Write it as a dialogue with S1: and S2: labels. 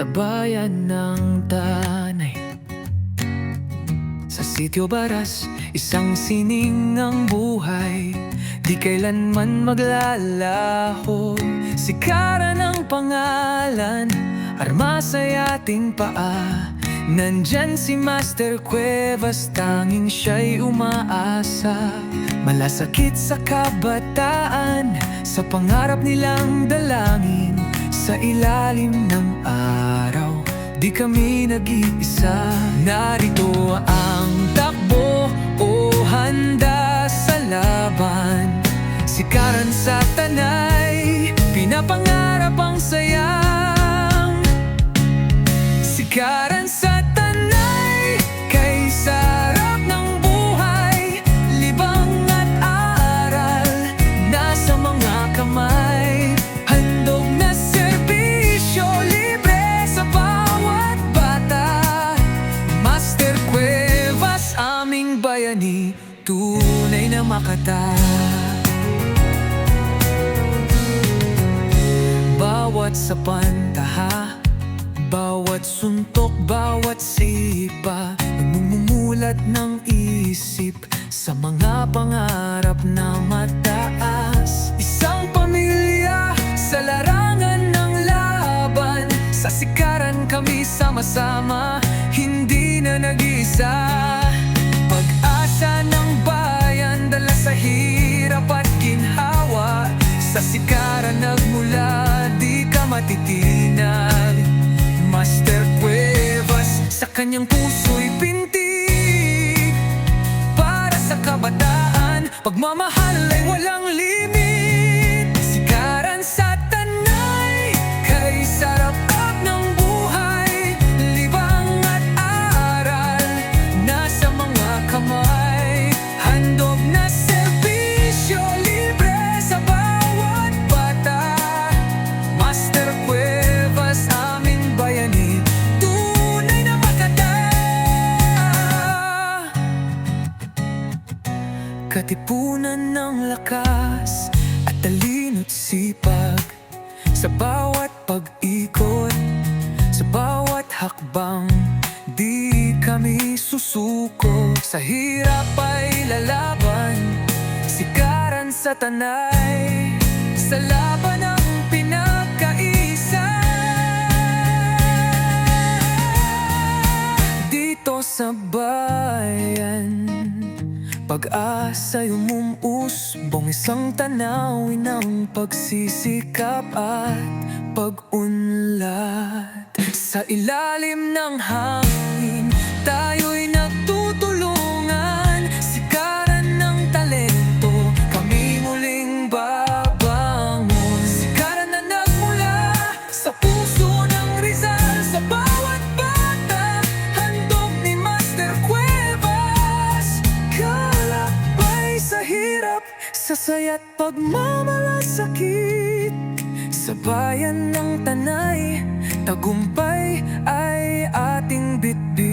S1: sa bayan ng Tanay. Sa Sitio Baras, isang sining ang buhay, di kailanman maglalaho. Sikaran ang pangalan, arma sa yating paa. Nandyan si Master Cuevas, tanging siya'y umaasa. Malasakit sa kabataan, sa pangarap nilang dalangin. Sa ilalim ng araw, di kami nag-iisa. Narito ang takbo o handa sa laban. Sikaran sa Tanay, pinapangarap ang sayang. Sikaran sa Tanay, kay sarap ng buhay. Libang at aral, nasa mga kamay. Handog na serbisyo, libre sa bawat bata. Master Cuevas, aming bayani, tunay na makata. Bawat sa pantaha, bawat suntok, bawat sipa, nagmumulat ng isip sa mga pangarap na mataas. Isang pamilya sa larangan ng laban. Sa sikaran kami sama-sama, hindi na nag-iisa. Pag-asa ng bayan, dala sa hirap at ginhawa. Sa sikaran nagmula, di ka matitinag. Master Cuevas, sa kanyang puso'y pintig. Para sa kabataan, pagmamahal ay walang limit. Sikaran sa Tanay, kay sarap ng buhay. Libang at aral, nasa mga kamay. Handog na serbisyo, libre sa bawat bata. Master Cuevas, aming bayani, tunay na makata. Katipunan ng lakas at talino't sipag. Sa bawat pag-ikot, sa bawat hakbang, di kami susuko. Sa hirap ay lalaban. Sikaran sa Tanay, sa laban ang pinagkaisa. Dito sa bayan, pag-asa'y umuusbong. Isang tanawin ng pagsisikap at pag-unlad. Sa ilalim ng hangin, tayo'y nagtutulungan. Sikaran ng talento, kami muling babangon. Sikaran na nagmula sa puso ng Rizal. Sa bawat bata, handog ni Master Cuevas. Kalakbay sa hirap, sa saya't pagmamalasakit. Sa bayan ng Tanay, tagumpay ay ating bitbit.